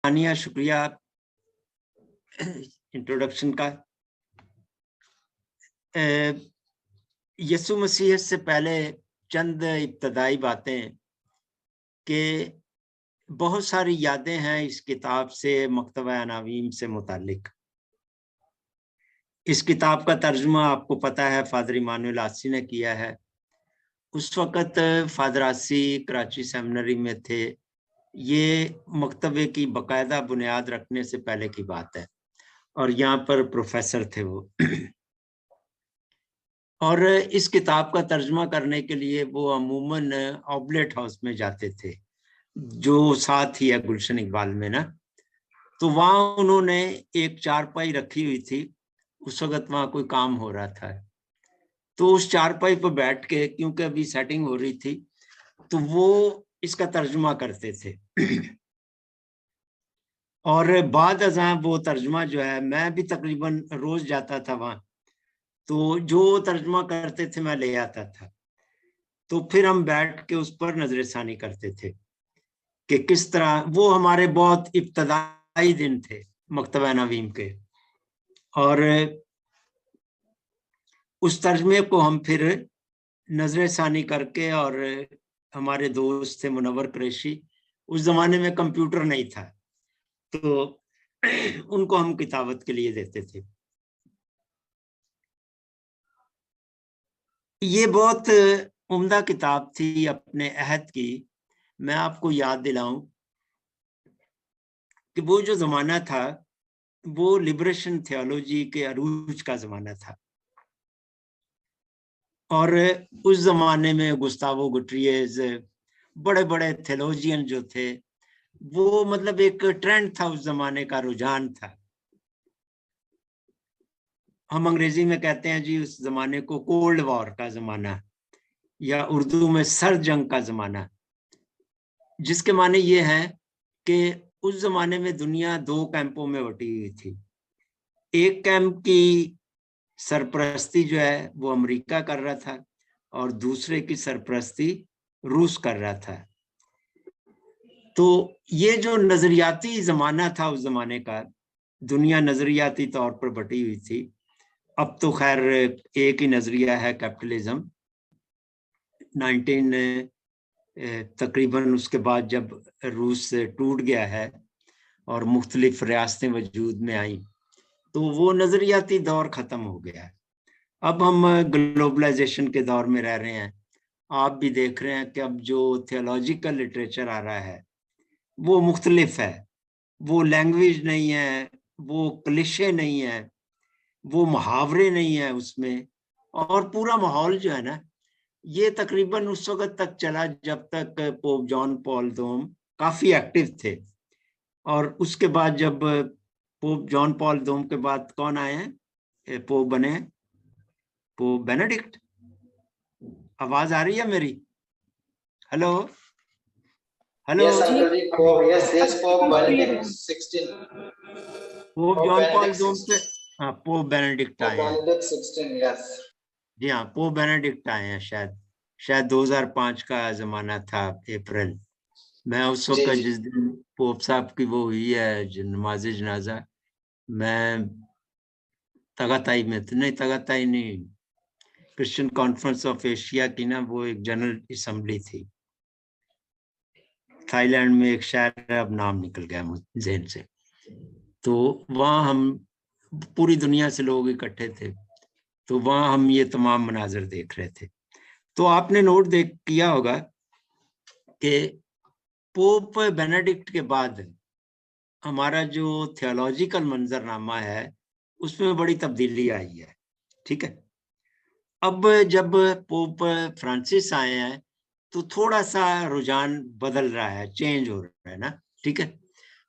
ثانیہ شکریہ انٹروڈکشن کا۔ یسوع مسیح سے پہلے چند ابتدائی باتیں کہ بہت ساری یادیں ہیں اس کتاب سے مکتبہ عناوین سے متعلق۔ اس کتاب کا ترجمہ آپ کو پتہ ہے فادر ایمانویل آسی نے کیا ہے۔ اس وقت فادر آسی کراچی سیمنری میں تھے۔ یہ مکتبے کی باقاعدہ بنیاد رکھنے سے پہلے کی بات ہے، اور یہاں پر پروفیسر تھے وہ۔ اور اس کتاب کا ترجمہ کرنے کے لیے وہ عموماً آبلیٹ ہاؤس میں جاتے تھے، جو ساتھ ہی ہے گلشن اقبال میں نا۔ تو وہاں انہوں نے ایک چارپائی رکھی ہوئی تھی، اس وقت وہاں کوئی کام ہو رہا تھا، تو اس چارپائی پہ بیٹھ کے، کیونکہ ابھی سیٹنگ ہو رہی تھی، تو وہ اس کا ترجمہ کرتے تھے۔ اور بعد ازاں وہ ترجمہ جو ہے، میں بھی تقریباً روز جاتا تھا وہاں، تو جو ترجمہ کرتے تھے میں لے آتا تھا، تو پھر ہم بیٹھ کے اس پر نظر ثانی کرتے تھے کہ کس طرح وہ ہمارے بہت ابتدائی دن تھے مکتبہ عناوین کے۔ اور اس ترجمے کو ہم پھر نظر ثانی کر کے، اور ہمارے دوست تھے منور قریشی، اس زمانے میں کمپیوٹر نہیں تھا، تو ان کو ہم کتابت کے لیے دیتے تھے۔ یہ بہت عمدہ کتاب تھی اپنے عہد کی۔ میں آپ کو یاد دلاؤں کہ وہ جو زمانہ تھا وہ لبریشن تھیولوجی کے عروج کا زمانہ تھا، اور اس زمانے میں گستاوو گٹریز، بڑے بڑے تھیولوجین جو تھے، وہ مطلب ایک ٹرینڈ تھا، اس زمانے کا رجحان تھا۔ ہم انگریزی میں کہتے ہیں جی اس زمانے کو کولڈ وار کا زمانہ، یا اردو میں سرد جنگ کا زمانہ، جس کے معنی یہ ہے کہ اس زمانے میں دنیا دو کیمپوں میں بٹی ہوئی تھی۔ ایک کیمپ کی سرپرستی جو ہے وہ امریکہ کر رہا تھا، اور دوسرے کی سرپرستی روس کر رہا تھا۔ تو یہ جو نظریاتی زمانہ تھا اس زمانے کا، دنیا نظریاتی طور پر بٹی ہوئی تھی۔ اب تو خیر ایک ہی نظریہ ہے، کیپٹلزم۔ 19 تقریباً اس کے بعد جب روس سے ٹوٹ گیا ہے اور مختلف ریاستیں وجود میں آئیں، تو وہ نظریاتی دور ختم ہو گیا ہے۔ اب ہم گلوبلائزیشن کے دور میں رہ رہے ہیں۔ آپ بھی دیکھ رہے ہیں کہ اب جو تھیولوجیکل لٹریچر آ رہا ہے وہ مختلف ہے، وہ لینگویج نہیں ہے، وہ کلیشے نہیں ہے، وہ محاورے نہیں ہیں اس میں، اور پورا ماحول جو ہے نا، یہ تقریباً اس وقت تک چلا جب تک پوپ جان پال دوم کافی ایکٹیو تھے۔ اور اس کے بعد جب پوپ جان پال دوم کے بعد کون آئے ہیں، پوپ بنے ہیں پوپ بینیڈکٹ۔ آواز آ رہی ہے میری؟ Hello hello? پوپ جان پال دوم سے پوپ بینیڈکٹ آئے ہیں۔ جی ہاں، پوپ بینیڈکٹ آئے ہیں، شاید 2005 کا زمانہ تھا، اپریل میں اس وقت جس دن پوپ صاحب کی وہ ہوئی ہے نماز جنازہ، میں تغاتائی میں تھا، نہیں تغاتائی نہیں، کرسچن کانفرنس آف ایشیا کی نا وہ ایک جنرل اسمبلی تھی تھائی لینڈ میں، ایک شہر ہے، اب نام نکل گیا ذہن سے۔ تو وہاں ہم پوری دنیا سے لوگ اکٹھے تھے، تو وہاں ہم یہ تمام مناظر دیکھ رہے تھے۔ تو آپ نے نوٹ کیا ہوگا کہ پوپ بینیڈکٹ کے بعد ہمارا جو تھیولوجیکل منظرنامہ ہے اس میں بڑی تبدیلی آئی ہے، ٹھیک ہے۔ اب جب پوپ فرانسس آئے ہیں تو تھوڑا سا رجحان بدل رہا ہے، چینج ہو رہا ہے نا، ٹھیک ہے۔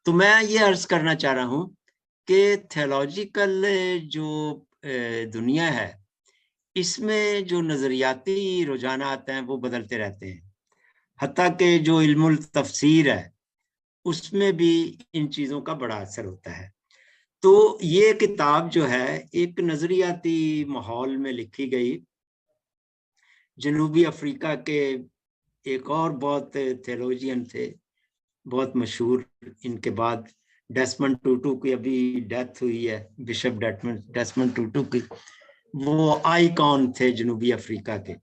تو میں یہ عرض کرنا چاہ رہا ہوں کہ تھیولوجیکل جو دنیا ہے، اس میں جو نظریاتی رجحانات ہیں وہ بدلتے رہتے ہیں، حتیٰ کہ جو علم التفسیر ہے اس میں بھی ان چیزوں کا بڑا اثر ہوتا ہے۔ تو یہ کتاب جو ہے ایک نظریاتی ماحول میں لکھی گئی۔ جنوبی افریقہ کے ایک اور بہت تھیولوجین تھے، بہت مشہور، ان کے بعد ڈیسمنڈ ٹوٹو کی ابھی ڈیتھ ہوئی ہے، بشپ ڈیسمنڈ ٹوٹو کی، وہ آئیکن تھے جنوبی افریقہ کے.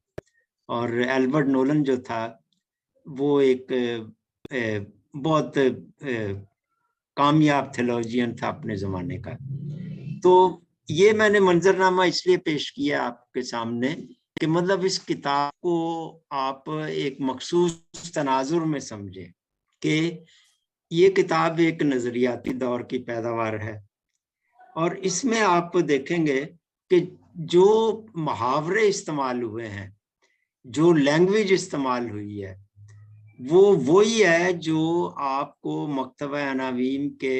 اور البرٹ نولن جو تھا وہ ایک بہت کامیاب تھیولوجین تھا اپنے زمانے کا. تو یہ میں نے منظرنامہ اس لیے پیش کیا آپ کے سامنے کہ مطلب اس کتاب کو آپ ایک مخصوص تناظر میں سمجھیں کہ یہ کتاب ایک نظریاتی دور کی پیداوار ہے، اور اس میں آپ دیکھیں گے کہ جو محاورے استعمال ہوئے ہیں، جو لینگویج استعمال ہوئی ہے، وہ وہی ہے جو آپ کو مکتبہ عناوین کے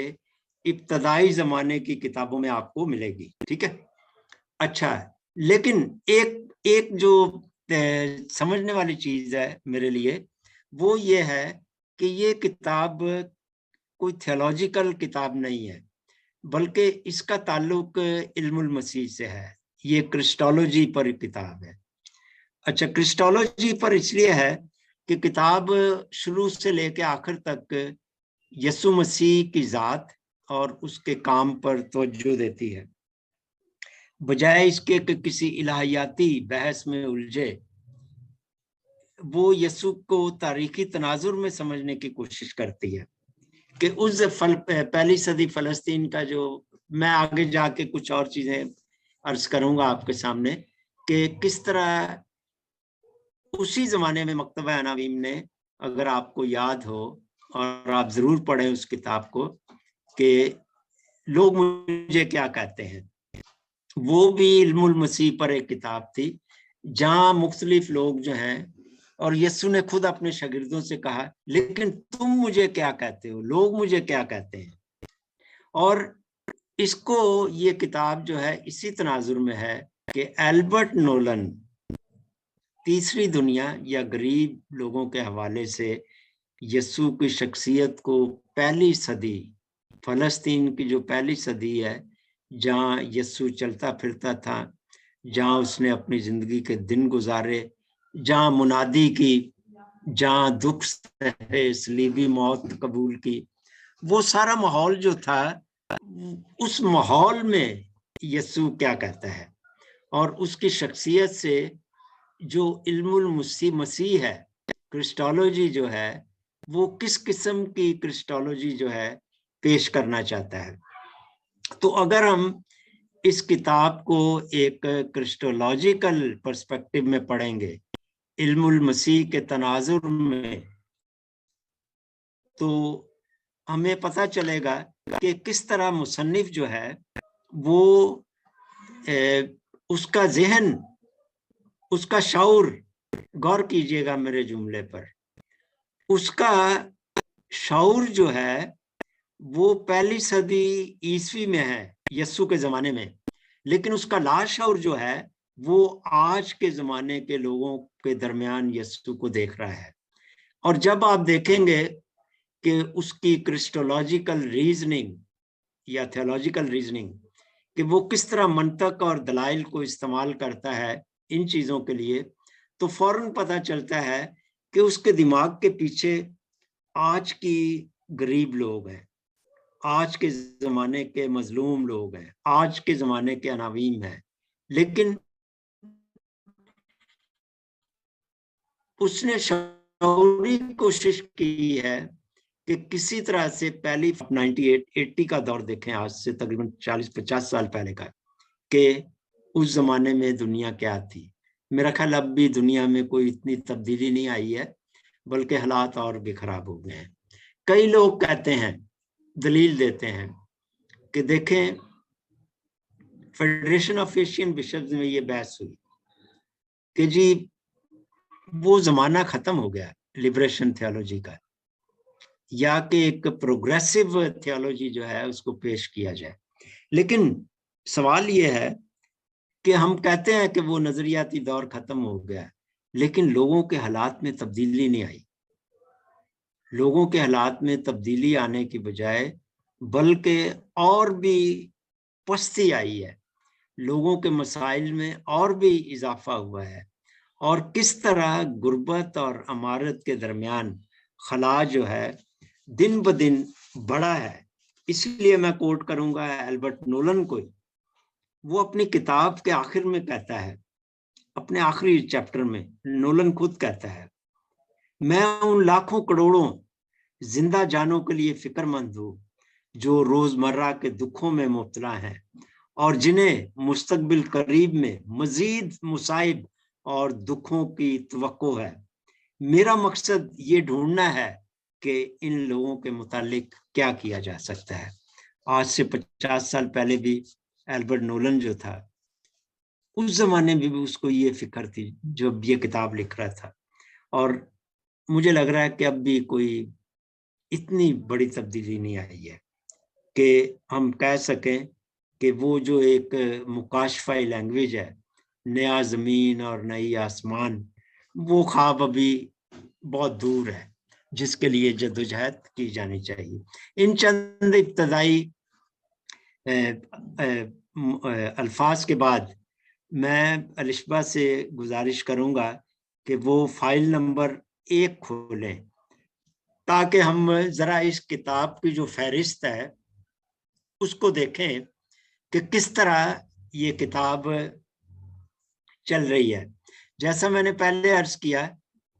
ابتدائی زمانے کی کتابوں میں آپ کو ملے گی. ٹھیک ہے. اچھا، لیکن ایک جو سمجھنے والی چیز ہے میرے لیے وہ یہ ہے کہ یہ کتاب کوئی تھیولوجیکل کتاب نہیں ہے، بلکہ اس کا تعلق علم المسیح سے ہے. یہ کرسٹولوجی پر کتاب ہے. اچھا، کرسٹولوجی پر اس لیے ہے کہ کتاب شروع سے لے کے آخر تک یسوع مسیح کی ذات اور اس کے کام پر توجہ دیتی ہے، بجائے اس کے کہ کسی الہیاتی بحث میں الجھے. وہ یسوع کو تاریخی تناظر میں سمجھنے کی کوشش کرتی ہے کہ اس پہلی صدی فلسطین کا، جو میں آگے جا کے کچھ اور چیزیں عرض کروں گا آپ کے سامنے، کہ کس طرح اسی زمانے میں مکتبہ عناوین نے، اگر آپ کو یاد ہو اور آپ ضرور پڑھیں اس کتاب کو، کہ لوگ مجھے کیا کہتے ہیں، وہ بھی علم المسیح پر ایک کتاب تھی، جہاں مختلف لوگ جو ہیں، اور یسوع نے خود اپنے شاگردوں سے کہا لیکن تم مجھے کیا کہتے ہو، لوگ مجھے کیا کہتے ہیں. اور اس کو یہ کتاب جو ہے اسی تناظر میں ہے کہ البرٹ نولن تیسری دنیا یا غریب لوگوں کے حوالے سے یسوع کی شخصیت کو پہلی صدی فلسطین کی، جو پہلی صدی ہے جہاں یسوع چلتا پھرتا تھا، جہاں اس نے اپنی زندگی کے دن گزارے، جہاں منادی کی، جہاں دکھ سہے، صلیبی موت قبول کی، وہ سارا ماحول جو تھا، اس ماحول میں یسوع کیا کہتا ہے، اور اس کی شخصیت سے جو علم المسیح ہے، کرسٹولوجی جو ہے، وہ کس قسم کی کرسٹولوجی جو ہے پیش کرنا چاہتا ہے. تو اگر ہم اس کتاب کو ایک کرسٹولوجیکل پرسپیکٹو میں پڑھیں گے، علم المسیح کے تناظر میں، تو ہمیں پتہ چلے گا کہ کس طرح مصنف جو ہے وہ اس کا ذہن، اس کا شعور، غور کیجئے گا میرے جملے پر، اس کا شعور جو ہے وہ پہلی صدی عیسوی میں ہے یسوع کے زمانے میں، لیکن اس کا لاشعور جو ہے وہ آج کے زمانے کے لوگوں کے درمیان یسوع کو دیکھ رہا ہے. اور جب آپ دیکھیں گے کہ اس کی کرسٹولوجیکل ریزننگ یا تھیولوجیکل ریزننگ، کہ وہ کس طرح منطق اور دلائل کو استعمال کرتا ہے ان چیزوں کے لیے، تو فوراً پتہ چلتا ہے کہ اس کے دماغ کے پیچھے آج کی غریب لوگ ہیں، آج کے زمانے کے مظلوم لوگ ہیں، آج کے زمانے کے عناوین ہیں. لیکن اس نے شعوری کوشش کی ہے کہ کسی طرح سے پہلی 1980 کا دور دیکھیں، آج سے تقریباً 40-50 سال پہلے کا، کہ اس زمانے میں دنیا کیا تھی. میرا خیال اب بھی دنیا میں کوئی اتنی تبدیلی نہیں آئی ہے، بلکہ حالات اور بھی خراب ہو گئے ہیں. کئی لوگ کہتے ہیں، دلیل دیتے ہیں کہ دیکھیں فیڈریشن آف ایشین بشپز میں یہ بحث ہوئی کہ جی وہ زمانہ ختم ہو گیا لبریشن تھیولوجی کا، یا کہ ایک پروگریسو تھیولوجی جو ہے اس کو پیش کیا جائے. لیکن سوال یہ ہے کہ ہم کہتے ہیں کہ وہ نظریاتی دور ختم ہو گیا، لیکن لوگوں کے حالات میں تبدیلی نہیں آئی. لوگوں کے حالات میں تبدیلی آنے کی بجائے بلکہ اور بھی پستی آئی ہے، لوگوں کے مسائل میں اور بھی اضافہ ہوا ہے. اور کس طرح غربت اور امارت کے درمیان خلا جو ہے دن بدن بڑا ہے، اس لیے میں کوٹ کروں گا البرٹ نولن کو. وہ اپنی کتاب کے آخر میں کہتا ہے, اپنے آخری چیپٹر میں نولن خود کہتا ہے, میں ان لاکھوں کروڑوں زندہ جانوں کے لیے فکر مند ہوں جو روزمرہ کے دکھوں میں مبتلا ہیں اور جنہیں مستقبل قریب میں مزید مصائب اور دکھوں کی توقع ہے. میرا مقصد یہ ڈھونڈنا ہے کہ ان لوگوں کے متعلق کیا کیا جا سکتا ہے. آج سے 50 سال پہلے بھی البرٹ نولن جو تھا, اس زمانے میں بھی اس کو یہ فکر تھی جب یہ کتاب لکھ رہا تھا, اور مجھے لگ رہا ہے کہ اب بھی کوئی اتنی بڑی تبدیلی نہیں آئی ہے کہ ہم کہہ سکیں کہ وہ جو ایک مکاشفہ لینگویج ہے, نیا زمین اور نئی آسمان, وہ خواب ابھی بہت دور ہے جس کے لیے جدوجہد کی جانی چاہیے. ان چند ابتدائی الفاظ کے بعد میں الشبہ سے گزارش کروں گا کہ وہ فائل نمبر 1 کھولیں تاکہ ہم ذرا اس کتاب کی جو فہرست ہے اس کو دیکھیں کہ کس طرح یہ کتاب چل رہی ہے. جیسا میں نے پہلے عرض کیا,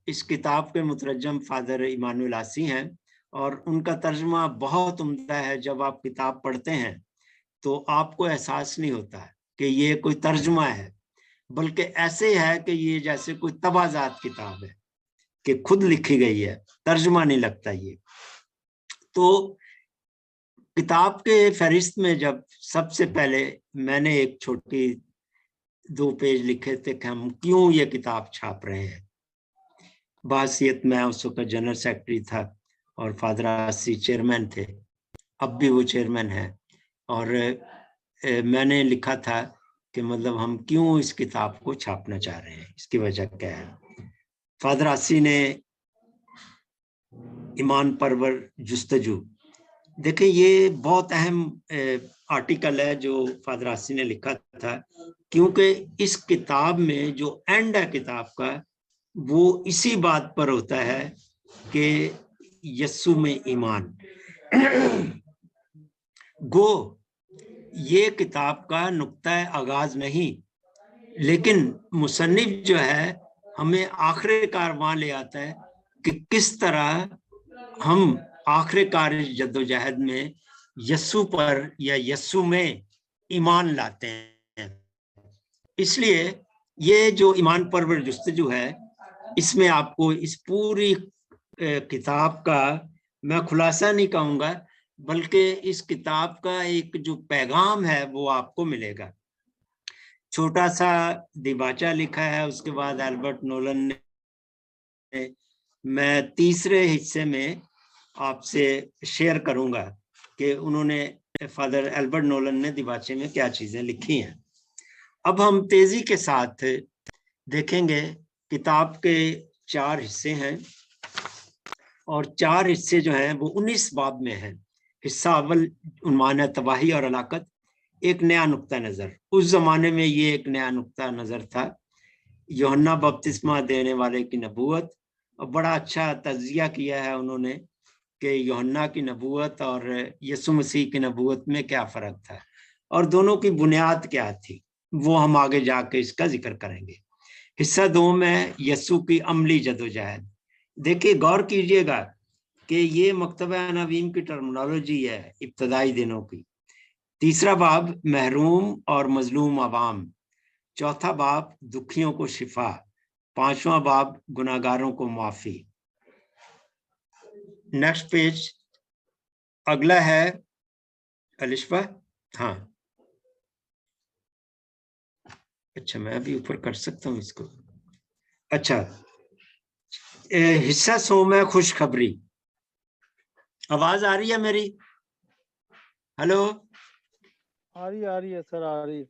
اس کتاب کے مترجم فادر ایمانویل آسی ہیں اور ان کا ترجمہ بہت عمدہ ہے. جب آپ کتاب پڑھتے ہیں تو آپ کو احساس نہیں ہوتا کہ یہ کوئی ترجمہ ہے, بلکہ ایسے ہے کہ یہ جیسے کوئی تبازات کتاب ہے کہ خود لکھی گئی ہے, ترجمہ نہیں لگتا یہ. تو کتاب کے فہرست میں جب سب سے پہلے میں نے ایک چھوٹی 2 پیج لکھے تھے کہ ہم کیوں یہ کتاب چھاپ رہے ہیں. بحیثیت میں اس وقت جنرل سیکرٹری تھا اور فادر آسی چیئرمین تھے, اب بھی وہ چیئرمین ہے, اور میں نے لکھا تھا کہ مطلب ہم کیوں اس کتاب کو چھاپنا چاہ رہے ہیں, اس کی وجہ کیا ہے. فادر آسی نے ایمان پرور جستجو, دیکھیں یہ بہت اہم آرٹیکل ہے جو فادر آسی نے لکھا تھا, کیونکہ اس کتاب میں جو اینڈ ہے کتاب کا وہ اسی بات پر ہوتا ہے کہ یسوع میں ایمان. گو یہ کتاب کا نقطہ آغاز نہیں, لیکن مصنف جو ہے ہمیں آخر کار وہاں لے آتا ہے کہ کس طرح ہم آخر کار جدوجہد میں یسوع پر یا یسوع میں ایمان لاتے ہیں. اس لیے یہ جو ایمان پرور جستجو ہے, اس میں آپ کو اس پوری کتاب کا میں خلاصہ نہیں کہوں گا, بلکہ اس کتاب کا ایک جو پیغام ہے وہ آپ کو ملے گا. چھوٹا سا دیباچہ لکھا ہے, اس کے بعد البرٹ نولن نے, میں تیسرے حصے میں آپ سے شیئر کروں گا کہ انہوں نے فادر البرٹ نولن نے دیباچے میں کیا چیزیں لکھی ہیں. اب ہم تیزی کے ساتھ دیکھیں گے. کتاب کے 4 حصے ہیں اور 4 حصے جو ہیں وہ 19 باب میں ہیں. حصہ اول عنوان ہے تباہی اور ہلاکت, ایک نیا نقطہ نظر. اس زمانے میں یہ ایک نیا نقطہ نظر تھا, یوحنا بپتسمہ دینے والے کی نبوت. اور بڑا اچھا تجزیہ کیا ہے انہوں نے کہ یوحنا کی نبوت اور یسوع مسیح کی نبوت میں کیا فرق تھا اور دونوں کی بنیاد کیا تھی, وہ ہم آگے جا کے اس کا ذکر کریں گے. حصہ 2 میں یسوع کی عملی جدوجہد. دیکھیے غور کیجئے گا کہ یہ مکتبہ عناوین کی ٹرمنالوجی ہے ابتدائی دنوں کی. تیسرا باب محروم اور مظلوم عوام, چوتھا باب دکھیوں کو شفا, پانچواں باب گناہگاروں کو معافی. نیکسٹ پیج اگلا ہے الشفا. ہاں اچھا, میں ابھی اوپر کر سکتا ہوں اس کو. اچھا, حصہ 100 میں خوشخبری. آواز آ رہی ہے میری؟ ہلو, آ رہی ہے سر, آ رہی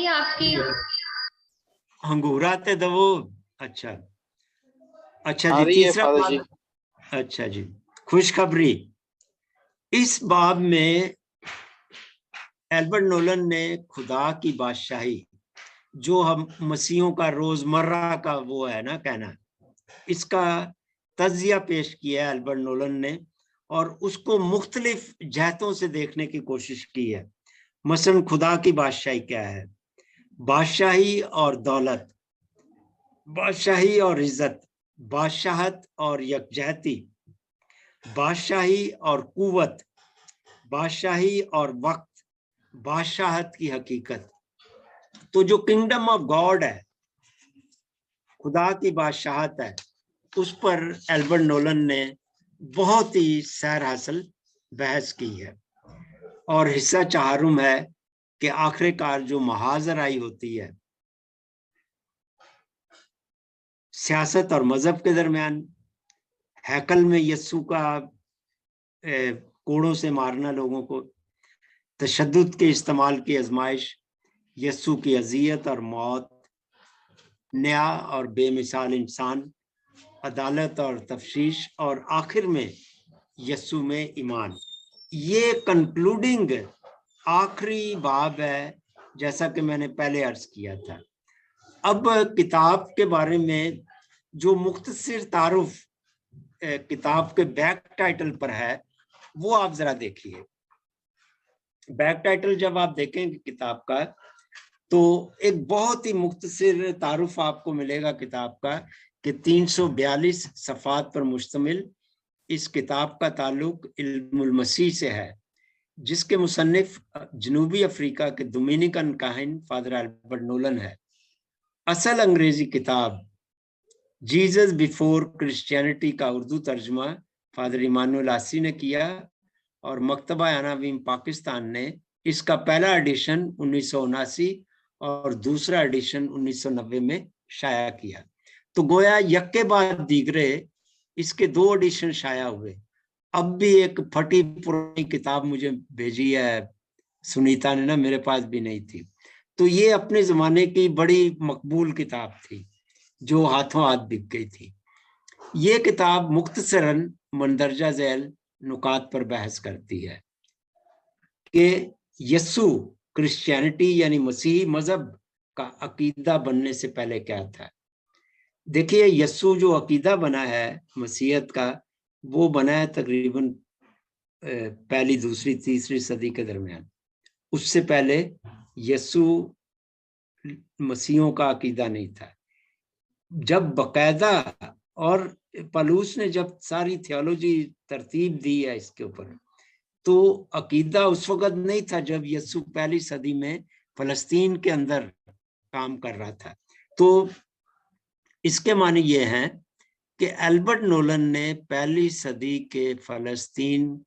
ہے آپ کی. ہنگوراتے دو. اچھا اچھا آ جی, رہی ہے تیسرا فادر باب. جی. اچھا جی, خوشخبری. اس باب میں البرٹ نولن نے خدا کی بادشاہی جو ہم مسیحوں کا روزمرہ کا وہ ہے نا کہنا, اس کا تجزیہ پیش کیا ہے البرٹ نولن نے, اور اس کو مختلف جہتوں سے دیکھنے کی کوشش کی ہے. مثلا خدا کی بادشاہی کیا ہے؟ بادشاہی اور دولت، بادشاہی اور عزت، بادشاہت اور یکجہتی، بادشاہی اور قوت، بادشاہی اور وقت، بادشاہت کی حقیقت. تو جو کنگڈم آف گاڈ ہے، خدا کی بادشاہت ہے، اس پر البرٹ نولن نے بہت ہی سیر حاصل بحث کی ہے. اور حصہ چہارم ہے کہ آخر کار جو محاذ آرائی ہوتی ہے سیاست اور مذہب کے درمیان، ہیکل میں یسوع کا کوڑوں سے مارنا لوگوں کو، تشدد کے استعمال کی آزمائش، یسوع کی اذیت اور موت، نیا اور بے مثال انسان، عدالت اور تفتیش، اور آخر میں یسوع میں ایمان. یہ کنکلوڈنگ آخری باب ہے، جیسا کہ میں نے پہلے عرض کیا تھا. اب کتاب کے بارے میں جو مختصر تعارف کتاب کے بیک ٹائٹل پر ہے وہ آپ ذرا دیکھیے. بیک ٹائٹل جب آپ دیکھیں گے کتاب کا تو ایک بہت ہی مختصر تعارف آپ کو ملے گا کتاب کا کہ 342 صفحات پر مشتمل اس کتاب کا تعلق علم المسیح سے ہے، جس کے مصنف جنوبی افریقہ کے ڈومینیکن کاہن فادر البرٹ نولن ہے. اصل انگریزی کتاب جیزس بیفور کرسچینٹی کا اردو ترجمہ فادر ایمانوئل آسی نے کیا، اور مکتبہ عناوین پاکستان نے اس کا پہلا ایڈیشن 1979 اور دوسرا ایڈیشن 1990 میں شائع کیا. تو گویا یک کے بعد دیگرے اس کے 2 ایڈیشن شائع ہوئے. اب بھی ایک پھٹی پرانی کتاب مجھے بھیجی ہے سنیتا نے نا، میرے پاس بھی نہیں تھی. تو یہ اپنے زمانے کی بڑی مقبول کتاب تھی جو ہاتھوں ہاتھ بک گئی تھی. یہ کتاب مختصراً مندرجہ ذیل نکات پر بحث کرتی ہے کہ یسوع کرسچینٹی یعنی مسیحی مذہب کا عقیدہ بننے سے پہلے کیا تھا. دیکھیے یسوع جو عقیدہ بنا ہے مسیحیت کا، وہ بنا ہے تقریباً پہلی، دوسری، تیسری صدی کے درمیان. اس سے پہلے یسوع مسیحوں کا عقیدہ نہیں تھا. جب باقاعدہ اور پالوس نے جب ساری تھیولوجی ترتیب دی ہے اس کے اوپر، تو عقیدہ اس وقت نہیں تھا جب یسوع پہلی صدی میں فلسطین کے اندر کام کر رہا تھا. تو اس کے معنی یہ ہیں کہ البرٹ نولن نے پہلی صدی کے فلسطین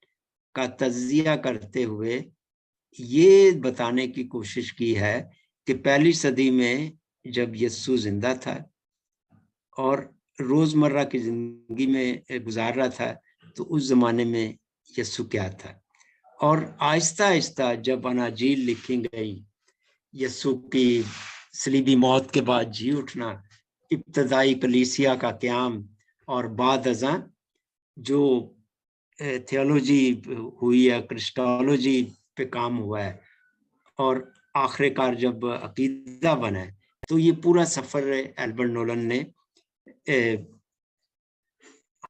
کا تجزیہ کرتے ہوئے یہ بتانے کی کوشش کی ہے کہ پہلی صدی میں جب یسوع زندہ تھا اور روزمرہ کی زندگی میں گزار رہا تھا، تو اس زمانے میں یسوع کیا تھا. اور آہستہ آہستہ جب اناجیل لکھی گئی، یسوع کی صلیبی موت کے بعد جی اٹھنا، ابتدائی کلیسیا کا قیام، اور بعد ازاں جو تھیولوجی ہوئی ہے، کرسٹولوجی پہ کام ہوا ہے، اور آخر کار جب عقیدہ بنا ہے، تو یہ پورا سفر البرٹ نولن نے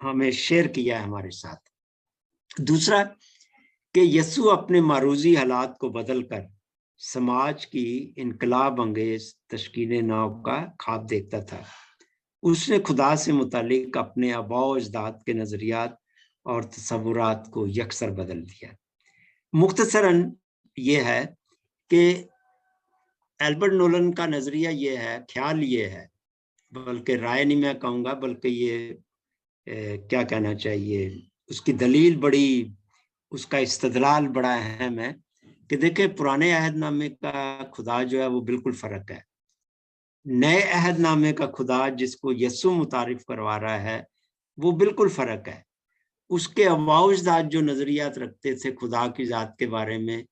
ہمیں شیئر کیا ہے ہمارے ساتھ. دوسرا کہ یسوع اپنے معروضی حالات کو بدل کر سماج کی انقلاب انگیز تشکیل نو کا خواب دیکھتا تھا. اس نے خدا سے متعلق اپنے آباء و اجداد کے نظریات اور تصورات کو یکسر بدل دیا. مختصراً یہ ہے کہ البرٹ نولن کا نظریہ یہ ہے، خیال یہ ہے، بلکہ رائے نہیں میں کہوں گا، بلکہ یہ کیا کہنا چاہیے، اس کی دلیل بڑی، اس کا استدلال بڑا اہم ہے کہ دیکھیں پرانے عہد نامے کا خدا جو ہے وہ بالکل فرق ہے. نئے عہد نامے کا خدا جس کو یسوع متعارف کروا رہا ہے وہ بالکل فرق ہے. اس کے آباء و اجداد جو نظریات رکھتے تھے خدا کی ذات کے بارے میں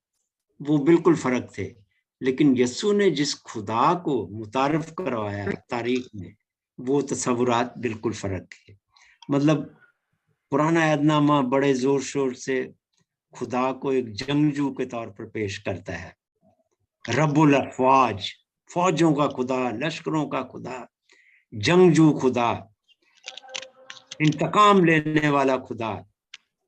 وہ بالکل فرق تھے، لیکن یسوع نے جس خدا کو متعارف کروایا تاریخ میں وہ تصورات بالکل فرق تھے. مطلب پرانا عہد نامہ بڑے زور شور سے خدا کو ایک جنگجو کے طور پر پیش کرتا ہے، رب الافواج، فوجوں کا خدا، لشکروں کا خدا، جنگجو خدا، انتقام لینے والا خدا.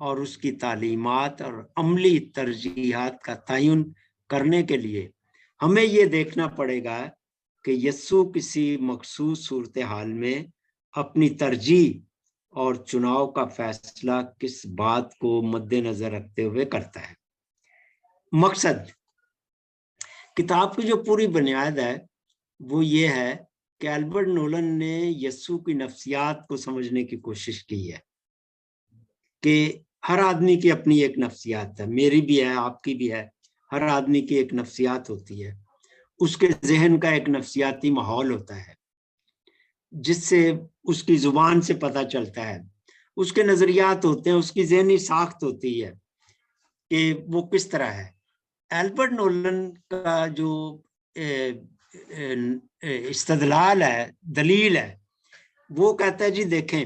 اور اس کی تعلیمات اور عملی ترجیحات کا تعین کرنے کے لیے ہمیں یہ دیکھنا پڑے گا کہ یسوع کسی مخصوص صورتحال میں اپنی ترجیح اور چناؤ کا فیصلہ کس بات کو مد نظر رکھتے ہوئے کرتا ہے۔ مقصد کتاب کی جو پوری بنیاد ہے وہ یہ ہے کہ البرٹ نولن نے یسوع کی نفسیات کو سمجھنے کی کوشش کی ہے کہ ہر آدمی کی اپنی ایک نفسیات ہے، میری بھی ہے، آپ کی بھی ہے، ہر آدمی کی ایک نفسیات ہوتی ہے، اس کے ذہن کا ایک نفسیاتی ماحول ہوتا ہے جس سے اس کی زبان سے پتہ چلتا ہے، اس کے نظریات ہوتے ہیں، اس کی ذہنی ساخت ہوتی ہے کہ وہ کس طرح ہے۔ البرٹ نولن کا جو استدلال ہے، دلیل ہے، وہ کہتا ہے جی دیکھیں،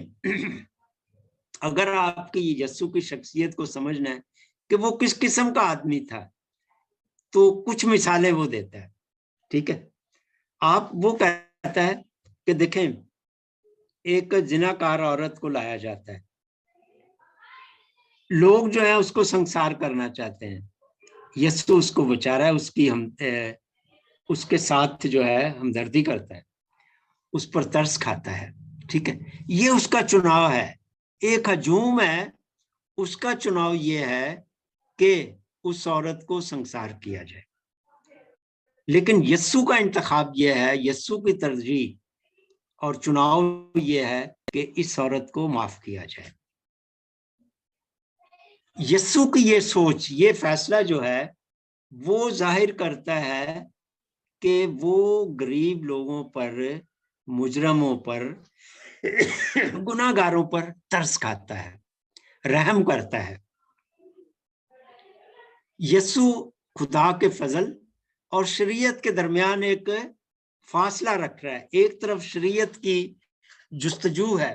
اگر آپ کی یسوع کی شخصیت کو سمجھنا ہے کہ وہ کس قسم کا آدمی تھا تو کچھ مثالیں وہ دیتا ہے، ٹھیک ہے۔ آپ وہ کہتا ہے کہ دیکھیں ایک زناکار عورت کو لایا جاتا ہے، لوگ جو ہے اس کو سنسار کرنا چاہتے ہیں، یسوع اس کو بچا رہا ہے، اس کے ساتھ جو ہے ہمدردی کرتا ہے، اس پر ترس کھاتا ہے، ٹھیک ہے۔ یہ اس کا چناؤ ہے، ایک ہجوم ہے، اس کا چناؤ یہ ہے کہ اس عورت کو سنسار کیا جائے، لیکن یسوع کا انتخاب یہ ہے، یسوع کی ترجیح اور چناؤ یہ ہے کہ اس عورت کو معاف کیا جائے۔ یسوع کی یہ سوچ، یہ فیصلہ جو ہے وہ ظاہر کرتا ہے کہ وہ غریب لوگوں پر، مجرموں پر، گناہ گاروں پر ترس کھاتا ہے، رحم کرتا ہے۔ یسوع خدا کے فضل اور شریعت کے درمیان ایک فاصلہ رکھ رہا ہے، ایک طرف شریعت کی جستجو ہے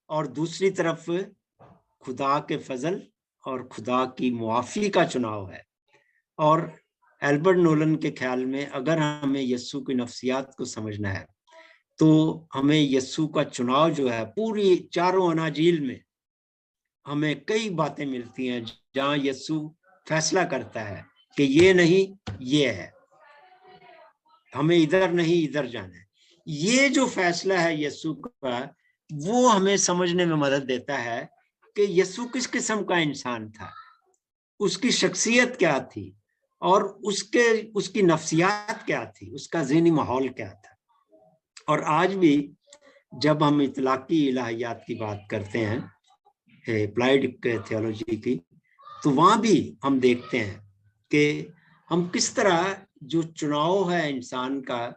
اور دوسری طرف خدا کے فضل اور خدا کی معافی کا چناؤ ہے۔ اور البرٹ نولن کے خیال میں اگر ہمیں یسوع کی نفسیات کو سمجھنا ہے تو ہمیں یسوع کا چناؤ جو ہے، پوری چاروں اناجیل میں ہمیں کئی باتیں ملتی ہیں جہاں یسوع فیصلہ کرتا ہے کہ یہ نہیں یہ ہے، ہمیں ادھر نہیں ادھر جانا ہے۔ یہ جو فیصلہ ہے یسوع کا، وہ ہمیں سمجھنے میں مدد دیتا ہے کہ یسوع کس قسم کا انسان تھا، اس کی شخصیت کیا تھی، اور اس کی نفسیات کیا تھی، اس کا ذہنی ماحول کیا تھا۔ اور آج بھی جب ہم اطلاقی الہیات کی بات کرتے ہیں، اپلائیڈ تھیولوجی کی، تو وہاں بھی ہم دیکھتے ہیں کہ ہم کس طرح جو چناؤ ہے انسان کا،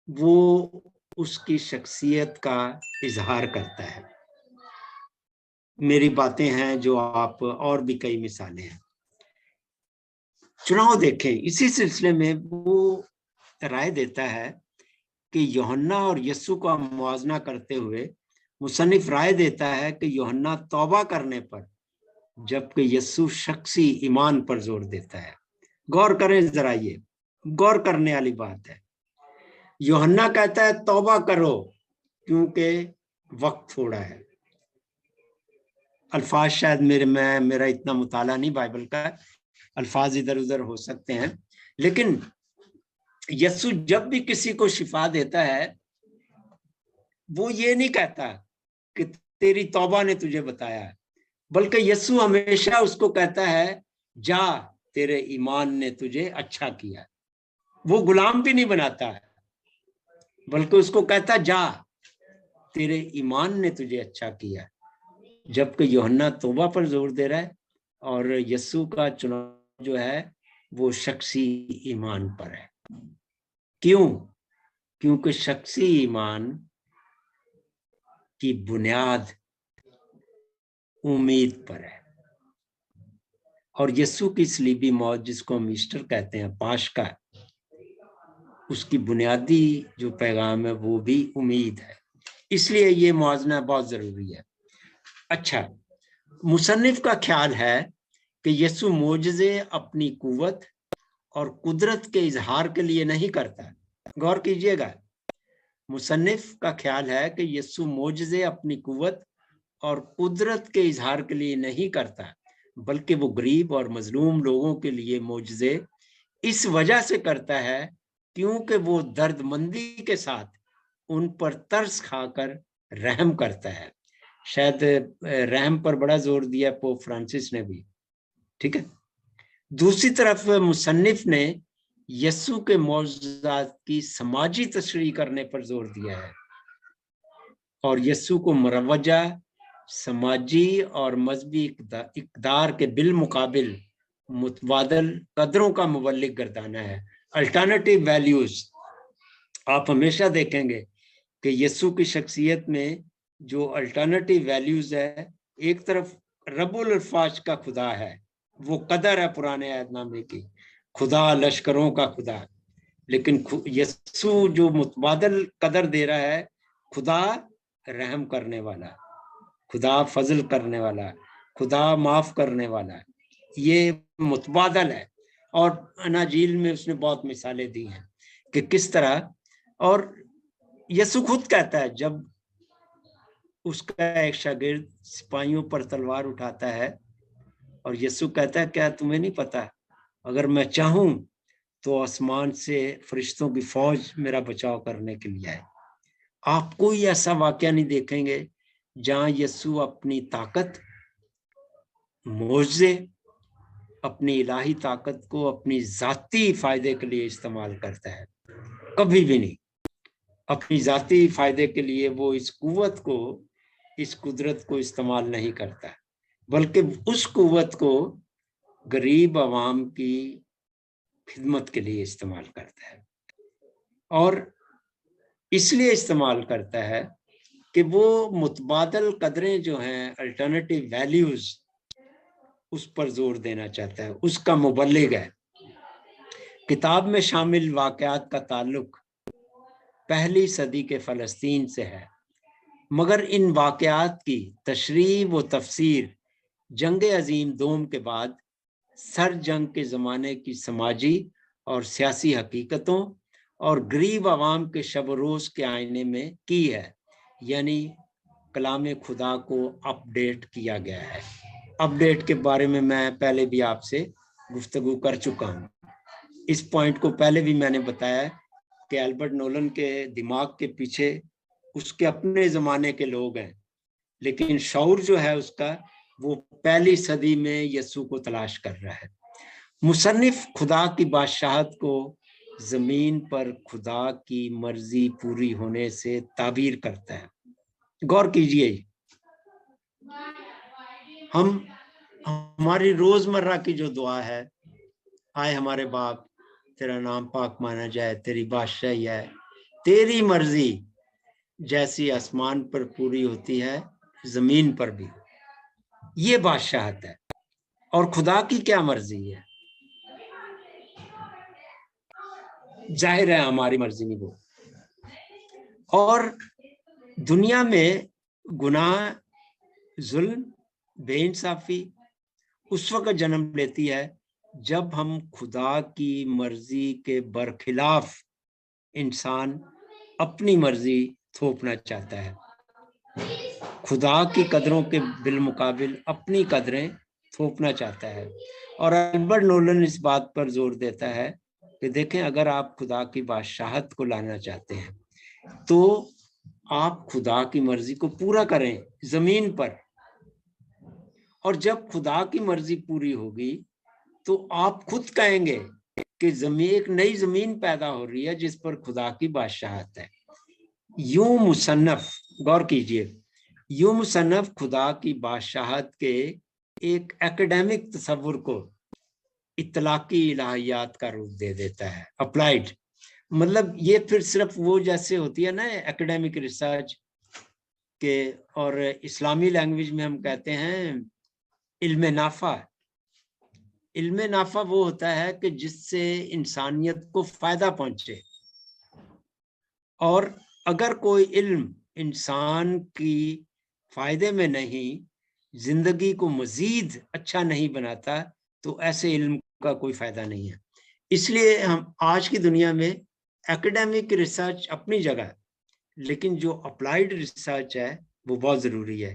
وہ اس کی شخصیت کا اظہار کرتا ہے۔ میری باتیں ہیں جو آپ، اور بھی کئی مثالیں ہیں۔ چناؤ دیکھیں، اسی سلسلے میں وہ رائے دیتا ہے کہ یوحنا اور یسوع کا موازنہ کرتے ہوئے مصنف رائے دیتا ہے کہ یوحنا توبہ کرنے پر جبکہ یسوع شخصی ایمان پر زور دیتا ہے۔ غور کریں ذرا، یہ غور کرنے والی بات ہے۔ یوحنا کہتا ہے توبہ کرو کیونکہ وقت تھوڑا ہے۔ الفاظ شاید میرا اتنا مطالعہ نہیں بائبل کا، الفاظ ادھر ادھر ہو سکتے ہیں، لیکن یسوع جب بھی کسی کو شفا دیتا ہے وہ یہ نہیں کہتا کہ تیری توبہ نے تجھے بتایا ہے، بلکہ یسوع ہمیشہ اس کو کہتا ہے جا، تیرے ایمان نے تجھے اچھا کیا۔ وہ غلام بھی نہیں بناتا ہے، بلکہ اس کو کہتا جا، تیرے ایمان نے تجھے اچھا کیا۔ جبکہ یوحنا توبہ پر زور دے رہا ہے اور یسوع کا چناؤ جو ہے وہ شخصی ایمان پر ہے۔ کیوں؟ کیونکہ شخصی ایمان کی بنیاد امید پر ہے، اور یسوع کی صلیبی موت، جس کو ہم ایسٹر کہتے ہیں، پاشکا، اس کی بنیادی جو پیغام ہے وہ بھی امید ہے۔ اس لیے یہ موازنہ بہت ضروری ہے۔ اچھا، مصنف کا خیال ہے کہ یسوع معجزے اپنی قوت اور قدرت کے اظہار کے لیے نہیں کرتا۔ غور کیجئے گا، مصنف کا خیال ہے کہ یسوع معجزے اپنی قوت اور قدرت کے اظہار کے لیے نہیں کرتا، بلکہ وہ غریب اور مظلوم لوگوں کے لیے معجزے اس وجہ سے کرتا ہے کیونکہ وہ درد مندی کے ساتھ ان پر ترس کھا کر رحم کرتا ہے۔ شاید رحم پر بڑا زور دیا پوپ فرانسس نے بھی، ٹھیک ہے۔ دوسری طرف مصنف نے یسوع کے معجزات کی سماجی تشریح کرنے پر زور دیا ہے اور یسوع کو مروجہ سماجی اور مذہبی اقدار کے بالمقابل متبادل قدروں کا مبلغ گردانا ہے۔ الٹرنیٹیو ویلیوز، آپ ہمیشہ دیکھیں گے کہ یسوع کی شخصیت میں جو الٹرنیٹیو ویلیوز ہے، ایک طرف رب الفاظ کا خدا ہے، وہ قدر ہے پرانے عہد نامے کی، خدا لشکروں کا خدا، لیکن یسوع جو متبادل قدر دے رہا ہے، خدا رحم کرنے والا، خدا فضل کرنے والا، خدا معاف کرنے والا، یہ متبادل ہے۔ اور اناجیل میں اس نے بہت مثالیں دی ہیں کہ کس طرح، اور یسوع خود کہتا ہے جب اس کا ایک شاگرد سپاہیوں پر تلوار اٹھاتا ہے اور یسوع کہتا ہے کیا تمہیں نہیں پتا اگر میں چاہوں تو آسمان سے فرشتوں کی فوج میرا بچاؤ کرنے کے لیے آئے۔ آپ کوئی ایسا واقعہ نہیں دیکھیں گے جہاں یسوع اپنی طاقت، معجزے، اپنی الہی طاقت کو اپنی ذاتی فائدے کے لیے استعمال کرتا ہے، کبھی بھی نہیں۔ اپنی ذاتی فائدے کے لیے وہ اس قوت کو، اس قدرت کو استعمال نہیں کرتا، بلکہ اس قوت کو غریب عوام کی خدمت کے لیے استعمال کرتا ہے، اور اس لیے استعمال کرتا ہے کہ وہ متبادل قدریں جو ہیں، الٹرنیٹیو ویلیوز، اس پر زور دینا چاہتا ہے، اس کا مبلغ ہے۔ کتاب میں شامل واقعات کا تعلق پہلی صدی کے فلسطین سے ہے، مگر ان واقعات کی تشریح و تفسیر جنگ عظیم دوم کے بعد سر جنگ کے زمانے کی سماجی اور سیاسی حقیقتوں اور غریب عوام کے شب و روز کے آئینے میں کی ہے، یعنی کلام خدا کو اپ ڈیٹ کیا گیا ہے۔ اپ ڈیٹ کے بارے میں میں پہلے بھی آپ سے گفتگو کر چکا ہوں، اس پوائنٹ کو پہلے بھی میں نے بتایا کہ البرٹ نولن کے دماغ کے پیچھے اس کے اپنے زمانے کے لوگ ہیں، لیکن شعور جو ہے اس کا، وہ پہلی صدی میں یسوع کو تلاش کر رہا ہے۔ مصنف خدا کی بادشاہت کو زمین پر خدا کی مرضی پوری ہونے سے تعبیر کرتا ہے۔ غور کیجئے، ہماری روزمرہ کی جو دعا ہے، آئے ہمارے باپ تیرا نام پاک مانا جائے، تیری بادشاہی ہے، تیری مرضی جیسی آسمان پر پوری ہوتی ہے زمین پر بھی، یہ بادشاہت ہے۔ اور خدا کی کیا مرضی ہے؟ ظاہر ہے ہماری مرضی نہیں وہ۔ اور دنیا میں گناہ، ظلم، بے انصافی اس وقت جنم لیتی ہے جب ہم خدا کی مرضی کے برخلاف انسان اپنی مرضی تھوپنا چاہتا ہے، خدا کی قدروں کے بالمقابل اپنی قدریں تھوپنا چاہتا ہے۔ اور البرٹ نولن اس بات پر زور دیتا ہے کہ دیکھیں، اگر آپ خدا کی بادشاہت کو لانا چاہتے ہیں تو آپ خدا کی مرضی کو پورا کریں زمین پر، اور جب خدا کی مرضی پوری ہوگی تو آپ خود کہیں گے کہ ایک نئی زمین پیدا ہو رہی ہے جس پر خدا کی بادشاہت ہے۔ یوں مصنف، غور کیجئے، یوں مصنف خدا کی بادشاہت کے ایک ایکڈیمک تصور کو اطلاقی الہیات کا روپ دے دیتا ہے، اپلائیڈ۔ مطلب یہ پھر صرف وہ جیسے ہوتی ہے نا ایکڈیمک ریسرچ کے، اور اسلامی لینگویج میں ہم کہتے ہیں علم نافع۔ علم نافع وہ ہوتا ہے کہ جس سے انسانیت کو فائدہ پہنچے، اور اگر کوئی علم انسان کی فائدے میں نہیں، زندگی کو مزید اچھا نہیں بناتا، تو ایسے علم کا کوئی فائدہ نہیں ہے۔ اس لیے ہم آج کی دنیا میں ایکڈیمک ریسرچ اپنی جگہ، لیکن جو اپلائیڈ ریسرچ ہے وہ بہت ضروری ہے،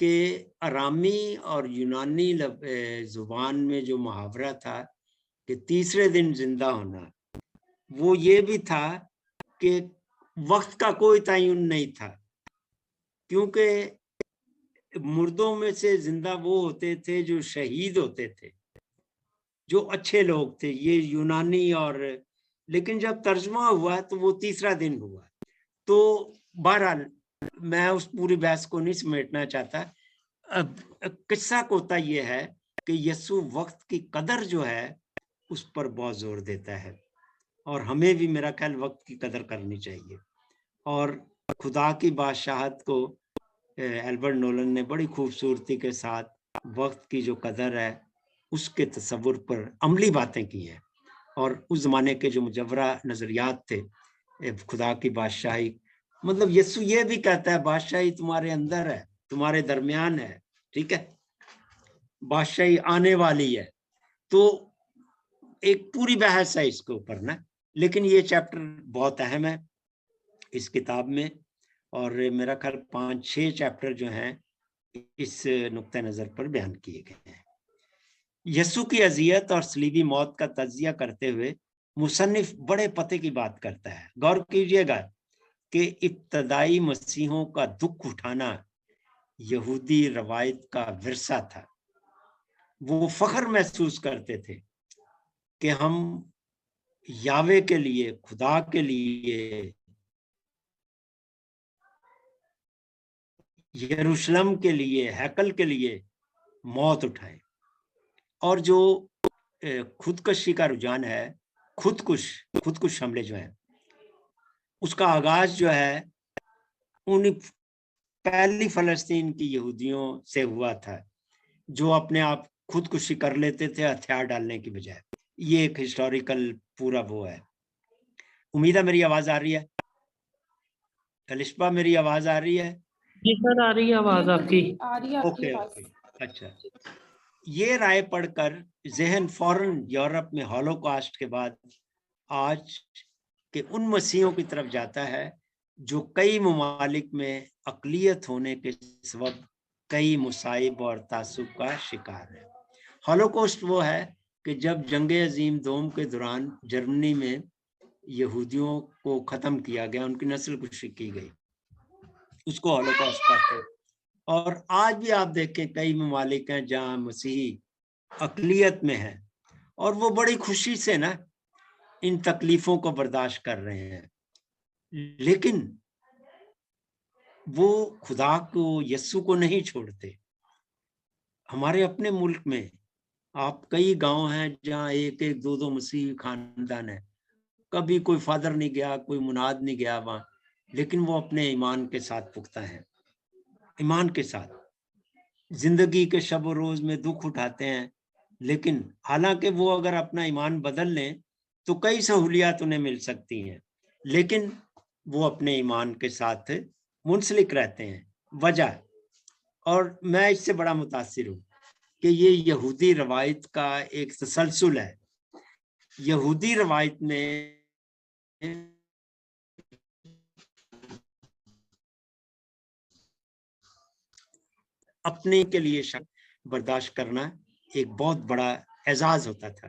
کہ ارامی اور یونانی زبان میں جو محاورہ تھا کہ تیسرے دن زندہ ہونا، وہ یہ بھی تھا کہ وقت کا کوئی تعین نہیں تھا، کیونکہ مردوں میں سے زندہ وہ ہوتے تھے جو شہید ہوتے تھے، جو اچھے لوگ تھے، یہ یونانی اور لیکن جب ترجمہ ہوا تو وہ تیسرا دن ہوا. تو بہرحال میں اس پوری بحث کو نہیں سمیٹنا چاہتا. قصہ کوتا یہ ہے کہ یسوع وقت کی قدر جو ہے اس پر بہت زور دیتا ہے، اور ہمیں بھی میرا خیال وقت کی قدر کرنی چاہیے. اور خدا کی بادشاہت کو البرٹ نولن نے بڑی خوبصورتی کے ساتھ وقت کی جو قدر ہے اس کے تصور پر عملی باتیں کی ہیں. اور اس زمانے کے جو مجورہ نظریات تھے خدا کی بادشاہی، مطلب یسوع یہ بھی کہتا ہے بادشاہی تمہارے اندر ہے، تمہارے درمیان ہے، ٹھیک ہے، بادشاہی آنے والی ہے. تو ایک پوری بحث ہے اس کے اوپر نا، لیکن یہ چیپٹر بہت اہم ہے اس کتاب میں، اور میرا خیال 5-6 چیپٹر جو ہیں اس نقطہ نظر پر بیان کیے گئے ہیں. یسوع کی اذیت اور صلیبی موت کا تجزیہ کرتے ہوئے مصنف بڑے پتے کی بات کرتا ہے. غور کیجئے گا کہ ابتدائی مسیحوں کا دکھ اٹھانا یہودی روایت کا ورثہ تھا. وہ فخر محسوس کرتے تھے کہ ہم یاوے کے لیے، خدا کے لیے، یروشلم کے لیے، ہیکل کے لیے موت اٹھائے. اور جو خودکشی کا رجحان ہے، خودکش حملے جو ہیں، اس کا آغاز جو ہے ان پہلی فلسطین کی یہودیوں سے ہوا تھا جو اپنے آپ خودکشی کر لیتے تھے ہتھیار ڈالنے کی بجائے. یہ ایک ہسٹوریکل پورا وہ ہے. امید ہے میری آواز آ رہی ہے؟ الشبا میری آواز آ رہی ہے؟ جی سر آ رہی ہے آواز آپ کی. اوکے. اچھا، یہ رائے پڑھ کر ذہن فوراً یورپ میں ہولوکاسٹ کے بعد آج کے ان مسیحوں کی طرف جاتا ہے جو کئی ممالک میں اقلیت ہونے کے سبب کئی مصائب اور تعصب کا شکار ہے. ہولوکاسٹ وہ ہے کہ جب جنگ عظیم دوم کے دوران جرمنی میں یہودیوں کو ختم کیا گیا، ان کی نسل کشی کی گئی، اس کو ہولوکاسٹ کہتے ہیں. اور آج بھی آپ دیکھیں کئی ممالک ہیں جہاں مسیحی اقلیت میں ہیں اور وہ بڑی خوشی سے نا ان تکلیفوں کو برداشت کر رہے ہیں، لیکن وہ خدا کو، یسوع کو نہیں چھوڑتے. ہمارے اپنے ملک میں آپ کئی گاؤں ہیں جہاں ایک ایک دو مسیحی خاندان ہیں، کبھی کوئی فادر نہیں گیا، کوئی مناد نہیں گیا وہاں، لیکن وہ اپنے ایمان کے ساتھ پختہ ہیں، ایمان کے ساتھ زندگی کے شب و روز میں دکھ اٹھاتے ہیں. لیکن حالانکہ وہ اگر اپنا ایمان بدل لیں تو کئی سہولیات انہیں مل سکتی ہیں، لیکن وہ اپنے ایمان کے ساتھ منسلک رہتے ہیں. وجہ، اور میں اس سے بڑا متاثر ہوں کہ یہ یہودی روایت کا ایک تسلسل ہے. یہودی روایت میں اپنے کے لیے برداشت کرنا ایک بہت بڑا اعزاز ہوتا تھا.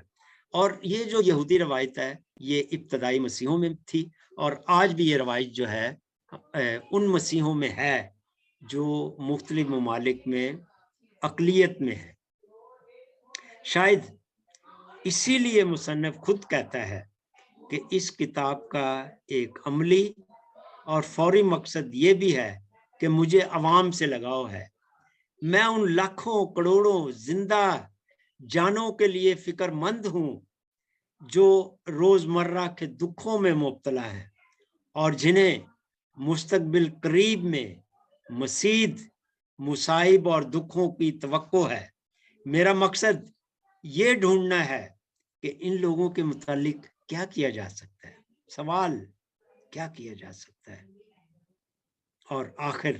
اور یہ جو یہودی روایت ہے یہ ابتدائی مسیحوں میں تھی، اور آج بھی یہ روایت جو ہے ان مسیحوں میں ہے جو مختلف ممالک میں اقلیت میں ہے. شاید اسی لیے مصنف خود کہتا ہے کہ اس کتاب کا ایک عملی اور فوری مقصد یہ بھی ہے کہ مجھے عوام سے لگاؤ ہے. میں ان لاکھوں کروڑوں زندہ جانوں کے لیے فکر مند ہوں جو روزمرہ کے دکھوں میں مبتلا ہیں اور جنہیں مستقبل قریب میں مزید مصائب اور دکھوں کی توقع ہے. میرا مقصد یہ ڈھونڈنا ہے کہ ان لوگوں کے متعلق کیا کیا جا سکتا ہے، سوال کیا کیا جا سکتا ہے. اور آخر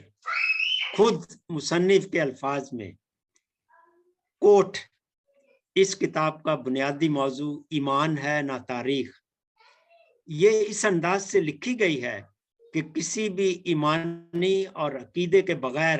خود مصنف کے الفاظ میں کوٹ، اس کتاب کا بنیادی موضوع ایمان ہے نہ تاریخ. یہ اس انداز سے لکھی گئی ہے کہ کسی بھی ایمانی اور عقیدے کے بغیر